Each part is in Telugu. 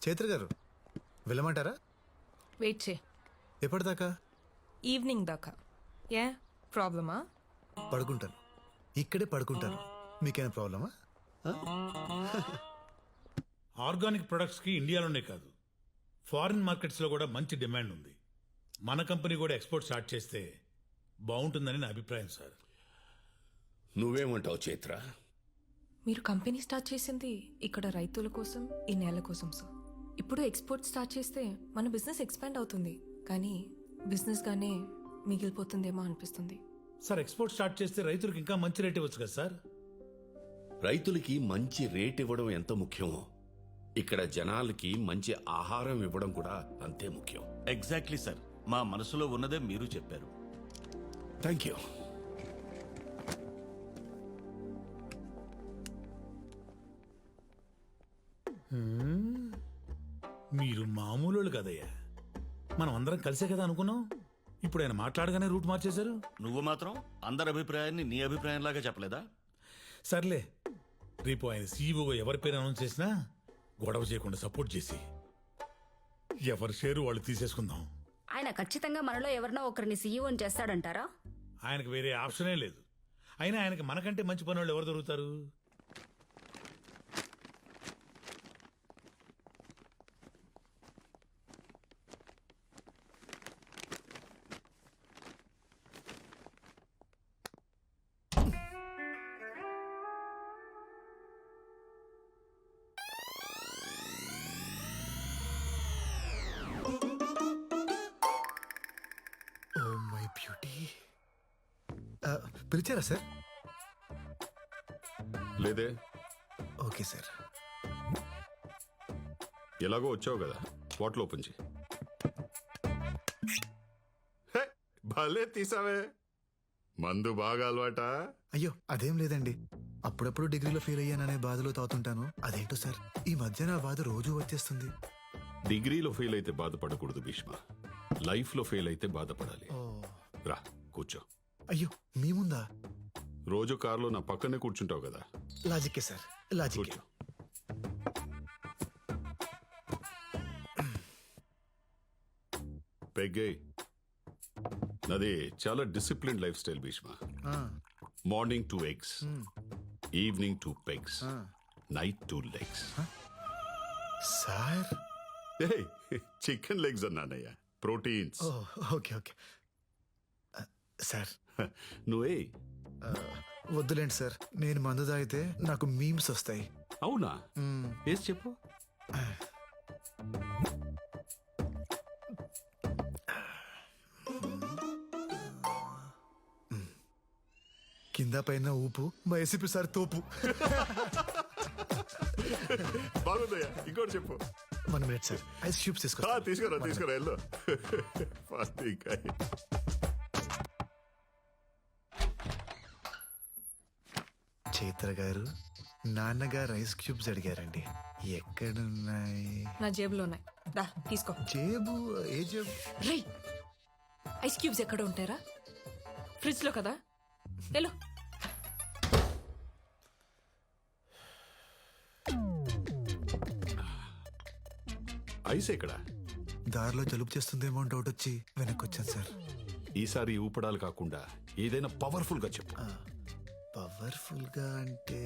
చైత్ర గారు వెళ్ళమంటారా? వెయిట్ చే. ఎప్పటిదాకా? ఈవినింగ్ దాకా. ఏ ప్రాబ్లమా? పడుకుంటాను, ఇక్కడే పడుకుంటాను. మీకేమైనా ప్రాబ్లమా? ఆర్గానిక్ ప్రొడక్ట్స్కి ఇండియాలోనే కాదు ఫారిన్ మార్కెట్స్లో కూడా మంచి డిమాండ్ ఉంది. మన కంపెనీ కూడా ఎక్స్పోర్ట్ స్టార్ట్ చేస్తే బాగుంటుందని నా అభిప్రాయం సార్. నువ్వేమంటావు చైత్ర? మీరు కంపెనీ స్టార్ట్ చేసింది ఇక్కడ రైతుల కోసం, ఈ నేల కోసం సార్. ఇప్పుడు ఎక్స్పోర్ట్ స్టార్ట్ చేస్తే మన బిజినెస్ ఎక్స్పాండ్ అవుతుంది, కానీ బిజినెస్ గానే మిగిలిపోతుందేమో అనిపిస్తుంది. సార్ ఎక్స్పోర్ట్ స్టార్ట్ చేస్తే రైతులకు ఇంకా మంచి రేట్ ఇవ్వచ్చు కదా సార్. రైతులకి మంచి రేట్ ఇవ్వడం ఎంత ముఖ్యమో ఇక్కడ జనాలకి మంచి ఆహారం ఇవ్వడం కూడా అంతే ముఖ్యం. ఎగ్జాక్ట్లీ సార్, మా మనసులో ఉన్నదే మీరు చెప్పారు. Thank you. మీరు మామూలు కదయ్యా, మనం అందరం కలిసే కదా అనుకున్నాం. ఇప్పుడు ఆయన మాట్లాడగానే రూట్ మార్చేశారు. నువ్వు మాత్రం అందరి అభిప్రాయాన్ని నీ అభిప్రాయంలాగా చెప్పలేదా? సర్లే, రేపు ఆయన సీఈఓగా ఎవరి పేరు అనౌన్స్ చేసినా గొడవ చేయకుండా సపోర్ట్ చేసి ఎవరి షేరు వాళ్ళు తీసేసుకుందాం. ఆయన ఖచ్చితంగా మనలో ఎవరినో ఒకరిని సీఈఓని చేస్తాడంటారా? ఆయనకు వేరే ఆప్షనే లేదు. అయినా ఆయనకి మనకంటే మంచి పని వాళ్ళు ఎవరు దొరుకుతారు? Oh my beauty. పిలిచారా సార్? లేదే. Okay sir. ఎలాగో వచ్చావు కదా, బాటిల్ ఓపెన్ చేయి. హే, భలే తీసావే. మందు బాగా అలవాటా? అయ్యో అదేం లేదండి, అప్పుడప్పుడు డిగ్రీలో ఫెయిల్ అయ్యాననే బాధలో తాగుతుంటాను. అదేంటో సార్, ఈ మధ్య నా బాధ రోజు వచ్చేస్తుంది. డిగ్రీలో ఫెయిల్ అయితే బాధపడకూడదు భీష్మ, లైఫ్ లో ఫెయిల్ అయితే బాధపడాలి. రా కూర్చో. అయ్యో మీ ముందా? రోజు కారులో నా పక్కనే కూర్చుంటావు కదా. లాజిక్కే సార్, లాజిక్కే. కూర్చో. పెగ్గే, నాది చాలా discipline lifestyle Bhishma. Morning 2 eggs, evening 2 pegs, night 2 legs. Sir chicken legs అన్నానయ్యా, ప్రోటీన్స్. Okay okay sir. నువ్వే వద్దులేండి సార్, నేను మందు తాగితే నాకు మీమ్స్ వస్తాయి. అవునా? వేసి చెప్పు. కింద పైన ఊపు, మా ఎసిపి సార్ తోపు. బాగుందయ్యా, ఇంకోటి చెప్పు. 1 minute సార్, ఐస్ క్యూబ్స్ తీసుకో. తీసుకురా వెళ్ళు. చైత్ర గారు, నాన్నగారు ఐస్ క్యూబ్స్ అడిగారండి. ఎక్కడున్నాయి? నా జేబులో ఉన్నాయి, దా తీసుకో. జేబు? ఏ జేబు? రై, ఐస్ క్యూబ్స్ ఎక్కడ ఉంటారా? ఫ్రిడ్జ్ లో కదా. హలో, ఐస్ ఎక్కడా? దారిలో జలుబు చేస్తుందేమో అని డౌట్ వచ్చి వెనక్కి వచ్చాను సార్. ఈసారి ఊపడాలు కాకుండా ఏదైనా పవర్ఫుల్ గా చెప్పు. పవర్ఫుల్ గా అంటే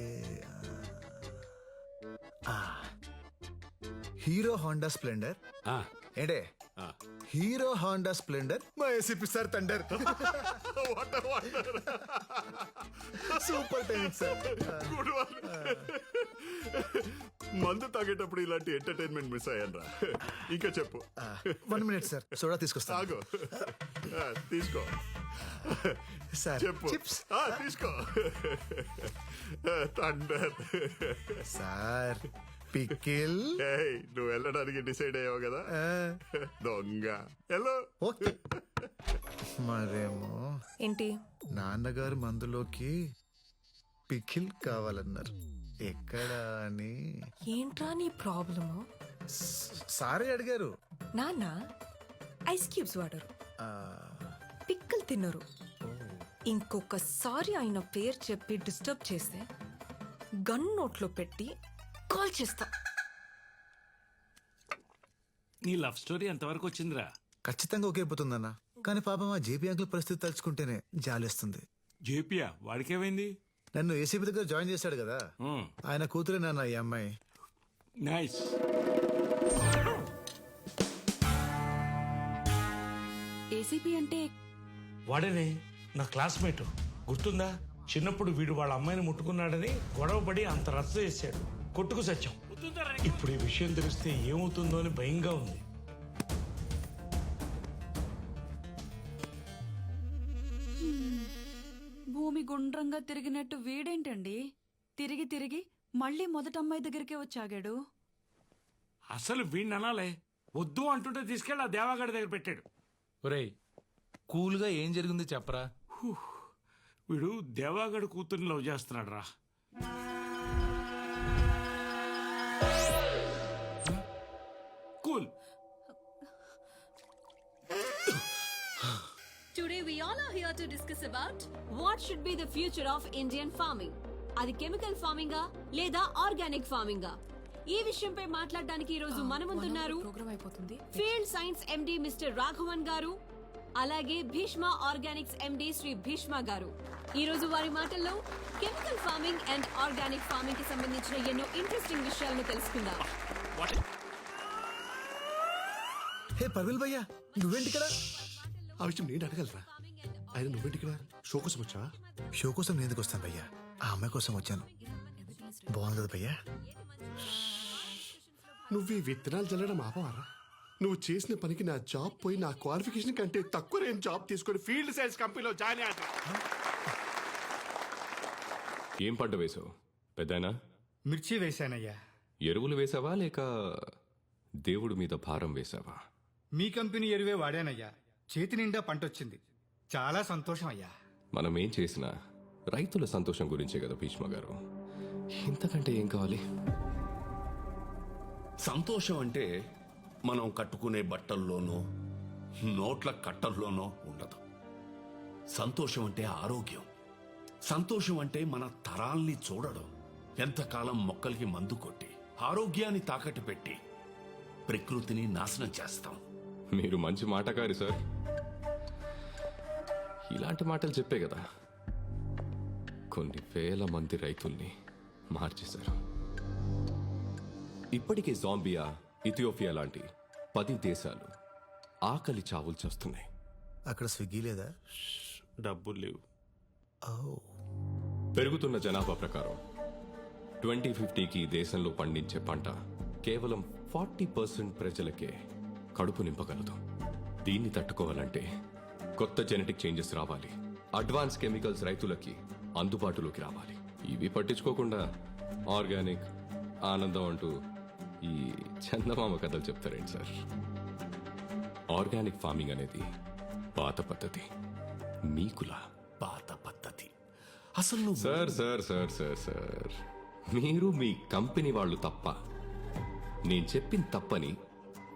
హీరో హోండా స్ప్లెండర్. ఆ, ఏంటే ఆ. హీరో హోండా స్ప్లెండర్, మా ACP sir thunder. Super timing sir. మందు తాగేటప్పుడు ఇలాంటి ఎంటర్టైన్మెంట్ మిస్ అయ్యానరా. ఇంకా చెప్పు. 1 minute సార్, సోడా తీసుకొస్తా. తాగు. తీసుకో. సార్ చెప్పు. చిప్స్. తీసుకో. థండర్. Sir pickle. నువ్వు వెళ్ళడానికి డిసైడ్ అయ్యావు కదా, దొంగ. హలో. ఓకే. మరేమో ఏంటి? నాన్నగారు మందులోకి పికిల్ కావాలన్నారు. ఎక్కడా అని. ఏంట్రా నీ ప్రాబ్లము? సారే అడిగారు. నాన్న ఐస్ క్యూబ్స్ వాడరు, పిక్కలు తినరు. ఇంకొకసారి ఆయన పేరు చెప్పి డిస్టర్బ్ చేస్తే గన్ నోట్లో పెట్టి కాల్ చేస్తా. నీ లవ్ స్టోరీ ఎంతవరకు వచ్చిందిరా? ఖచ్చితంగా ఒకే అయిపోతుందన్న. కానీ పాపం ఆ జేపీ అంకుల్ పరిస్థితి తలుచుకుంటేనే జాలేస్తుంది. జేపియా? వాడికేమైంది? నన్ను ఏసీబీ దగ్గర జాయిన్ చేశాడు కదా, ఆయన కూతురే నాన్న ఈ అమ్మాయి. నైస్. ఏసీపీ అంటే వాడేనే నా క్లాస్మేట్, గుర్తుందా? చిన్నప్పుడు వీడు వాళ్ళ అమ్మాయిని ముట్టుకున్నాడని గొడవపడి అంత రచ్చ చేశాడు, కొట్టుకు సత్యం. ఇప్పుడు ఈ విషయం తెలిస్తే ఏమవుతుందో అని భయంగా ఉంది. భూమి గుండ్రంగా తిరిగినట్టు వీడేంటండి తిరిగి తిరిగి మళ్ళీ మొదట అమ్మాయి దగ్గరికే వచ్చాగాడు? అసలు వీడిని అనాలే, వద్దు అంటుంటే తీసుకెళ్ళి ఆ దేవాగడి దగ్గర పెట్టాడు. ఒరేయ్, కూల్గా ఏం జరిగిందో చెప్పరా. వీడు దేవాగడి కూతుర్ని లవ్ చేస్తున్నాడు రా. Cool. Today we all are here to discuss about what should be the future of Indian farming. అది కెమికల్ ఫార్మింగా లేదా ఆర్గానిక్ ఫార్మింగా? ఈ విషయంపై మాట్లాడడానికి ఈ రోజు మన ముందున్నారు ప్రోగ్రామ్ అయిపోతుంది. Field science MD mister Raghavan గారు, అలాగే భీష్మ ఆర్గానిక్స్ ఎండి శ్రీ భీష్మ గారు. ఈ రోజు వారి మాటల్లో chemical farming and organic farming కి సంబంధించిన ఎన్నో ఇంట్రెస్టింగ్ విషయాలను తెలుసుకుందాం. హే పర్విల్ భయ్యా, నువ్వేంటి ఇక్కడ? ఆ విషయం నేను అడగలరా? ఆయన నువ్వేంటి ఇక్కడ? షో కోసం వచ్చావా? షో కోసం నేను ఎందుకు వస్తాను భయ్యా? ఆ అమ్మాయి కోసం వచ్చాను. బాగుంది కదా భయ్యా? నువ్వు ఈ విత్తనాలు చల్లడం ఆపవారా? నువ్వు చేసిన పనికి నా జాబ్ పోయి నా క్వాలిఫికేషన్ కంటే తక్కువ నేను జాబ్ తీసుకొని ఫీల్డ్ సైన్స్ కంపెనీలో జాయిన్ అయ్యా. ఏం పంట వేసావు పెద్దాయనా? మిర్చి వేశానయ్యా. ఎరువులు వేసావా లేక దేవుడి మీద భారం వేసావా? మీ కంపెనీ ఎరువే వాడానయ్యా. చేతి నిండా పంట వచ్చింది, చాలా సంతోషం అయ్యా. మనం ఏం చేసినా రైతుల సంతోషం గురించే కదా భీష్మ గారు. ఇంతకంటే ఏం కావాలి? సంతోషం అంటే మనం కట్టుకునే బట్టల్లోనో నోట్ల కట్టల్లోనో ఉండదు. సంతోషం అంటే ఆరోగ్యం. సంతోషం అంటే మన తరాల్ని చూడడం. ఎంతకాలం మొక్కలకి మందు కొట్టి ఆరోగ్యాన్ని తాకట్టు పెట్టి ప్రకృతిని నాశనం చేస్తాం. మీరు మంచి మాటకారి సార్. ఇలాంటి మాటలు చెప్పే కదా కొన్ని వేల మంది రైతుల్ని మార్చేశారు. ఇప్పటికే జాంబియా, ఇథియోపియా లాంటి 10 దేశాలు ఆకలి చావులు చేస్తున్నాయి. అక్కడ స్విగ్గీ లేదా? డబ్బులు లేవు. పెరుగుతున్న జనాభా ప్రకారం 2050కి దేశంలో పండించే పంట కేవలం 40% ప్రజలకే కడుపు నింపగలదు. దీన్ని తట్టుకోవాలంటే కొత్త జెనెటిక్ చేంజెస్ రావాలి. అడ్వాన్స్ కెమికల్స్ రైతులకి అందుబాటులోకి రావాలి. ఇవి పట్టించుకోకుండా ఆర్గానిక్, ఆనందం అంటూ ఈ చందమామ కథలు చెప్తారేంటి సార్? ఆర్గానిక్ ఫార్మింగ్ అనేది పాత పద్ధతి, మీకులా పాత పద్ధతి. అసలు నువ్వు sir sir sir sir sir మీరు మీ కంపెనీ వాళ్ళు తప్ప, నేను చెప్పిన తప్పని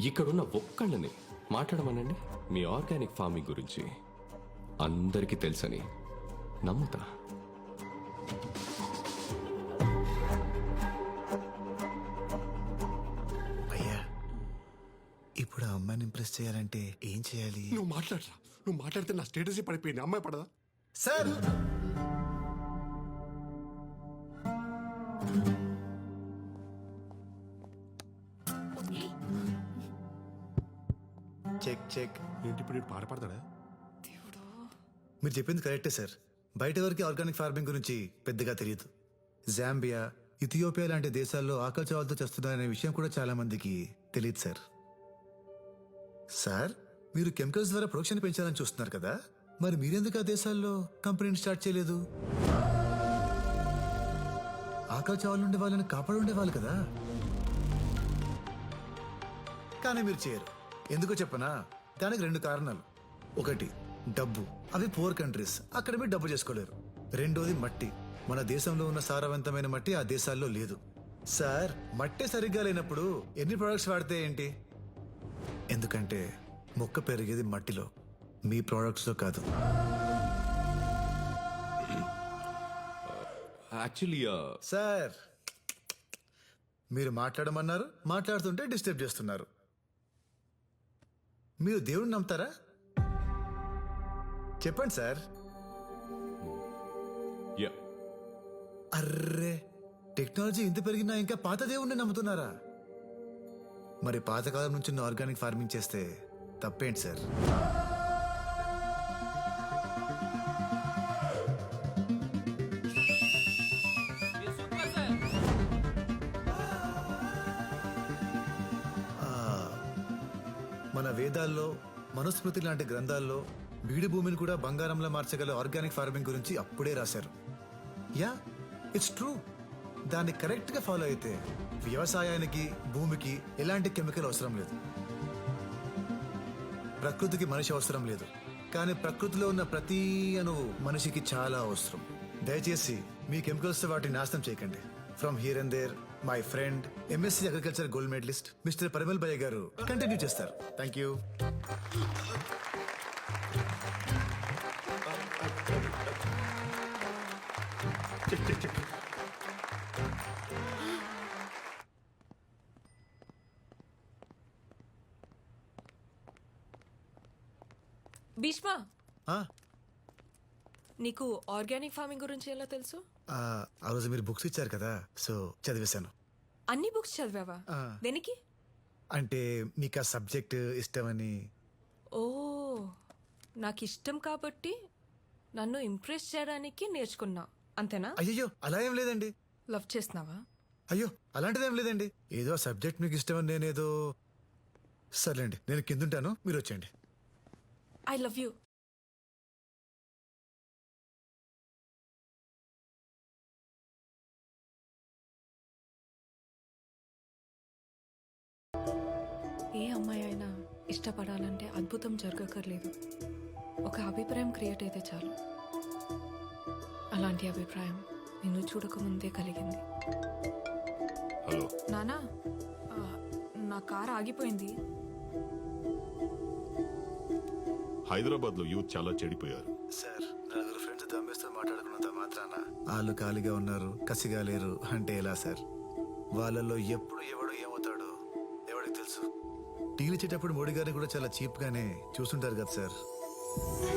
ఇక్కడున్న ఒక్కళ్ళని మాట్లాడమనండి. మీ ఆర్గానిక్ ఫార్మింగ్ గురించి అందరికీ తెలుసని నమ్ముతా. భయ్యా, ఇప్పుడు ఆ అమ్మాయిని ఇంప్రెస్ చేయాలంటే ఏం చేయాలి? నువ్వు మాట్లాడరా? నువ్వు మాట్లాడితే నా స్టేటస్ పడిపోయింది. అమ్మాయి పడదా? Sir check check. ఏంటి ఇప్పుడు పాట పాడతాడా? మీరు చెప్పింది కరెక్టే సార్. బయట వరకు ఆర్గానిక్ ఫార్మింగ్ గురించి పెద్దగా తెలియదు. జాంబియా, ఇథియోపియా లాంటి దేశాల్లో ఆకలి చావులతో చేస్తున్నారనే విషయం కూడా చాలా మందికి తెలియదు సార్. సార్, మీరు కెమికల్స్ ద్వారా ప్రొడక్షన్ పెంచాలని చూస్తున్నారు కదా, మరి మీరెందుకు ఆ దేశాల్లో కంపెనీని స్టార్ట్ చేయలేదు? ఆకలి చావులు ఉండే వాళ్ళని కాపాడు ఉండేవాళ్ళు కదా. కానీ మీరు చేయరు. ఎందుకో చెప్పనా? దానికి 2 కారణాలు. ఒకటి డబ్బు, అవి పూర్ కంట్రీస్, అక్కడ మీరు డబ్బు చేసుకోలేరు. రెండోది మట్టి, మన దేశంలో ఉన్న సారవంతమైన మట్టి ఆ దేశాల్లో లేదు. సార్, మట్టి సరిగ్గా లేనప్పుడు ఎన్ని ప్రొడక్ట్స్ వాడితే ఏంటి? ఎందుకంటే మొక్క పెరిగేది మట్టిలో, మీ ప్రొడక్ట్స్లో కాదు. యాక్చువల్లీ సార్, మీరు మాట్లాడమన్నారు, మాట్లాడుతుంటే డిస్టర్బ్ చేస్తున్నారు. మీరు దేవుడిని నమ్ముతారా? చెప్పండి సార్. యా, అర్రే, టెక్నాలజీ ఇంత పెరిగినా ఇంకా పాత దేవుణ్ణి నమ్ముతున్నారా? మరి పాతకాలం నుంచి ఆర్గానిక్ ఫార్మింగ్ చేస్తే తప్పేంటి సార్? మన వేదాల్లో, మనుస్మృతి లాంటి గ్రంథాల్లో బీడు భూమిని కూడా బంగారంలో మార్చగల ఆర్గానిక్ ఫార్మింగ్ గురించి అప్పుడే రాశారు. Yeah, it's true. దాన్ని కరెక్ట్గా ఫాలో అయితే వ్యవసాయానికి, భూమికి ఎలాంటి కెమికల్ అవసరం లేదు. ప్రకృతికి మనిషి అవసరం లేదు, కానీ ప్రకృతిలో ఉన్న ప్రతి అణువు మనిషికి చాలా అవసరం. దయచేసి మీ కెమికల్స్ వాటిని నాశనం చేయకండి. From here and there, my friend MSc agriculture gold medalist mister Parimal భయ్య గారు కంటిన్యూ చేస్తారు. Thank you. భీష్మ, ఆ నీకు ఆర్గానిక్ ఫార్మింగ్ గురించి ఎలా తెలుసు? ఆ రోజు మీరు బుక్స్ ఇచ్చారు కదా, సో చదివేశాను. అన్ని బుక్స్ చదివావా? ఆ. దేనికి? అంటే మీకు ఆ సబ్జెక్ట్ ఇష్టమని. ఓ, నాకు ఇష్టం కాబట్టి నన్ను ఇంప్రెస్ చేయడానికి నేర్చుకున్నా, అంతేనా? అయ్యో, అలా ఏం లేదండి. లవ్ చేస్తున్నావా? అయ్యో, అలాంటిదేం లేదండి. ఏదో ఆ సబ్జెక్ట్ మీకు ఇష్టమని నేనేదో. సర్లేండి, నేను కిందుంటాను, మీరు వచ్చేయండి. I love you. ఏ అమ్మాయి అయినా ఇష్టపడాలంటే అద్భుతం జరగక్కర్లేదు, ఒక అభిప్రాయం క్రియేట్ అయితే చాలు. అలాంటి అభిప్రాయం నిన్ను చూడకముందే కలిగింది. హలో నానా, నా కార్ ఆగిపోయింది. హైదరాబాద్ లో యూత్ చాలా చెడిపోయారు. సార్, నలుగురు ఫ్రెండ్స్ దమ్మేస్తూ మాట్లాడుకున్నంత మాత్రాన వాళ్ళు ఖాళీగా ఉన్నారు, కసిగా లేరు అంటే ఎలా సార్? వాళ్ళల్లో ఎప్పుడు ఎవడు ఏమవుతాడో ఎవరికి తెలుసు. టీలు ఇచ్చేటప్పుడు మోడీ గారిని కూడా చాలా చీప్ గానే చూస్తుంటారు కదా సార్.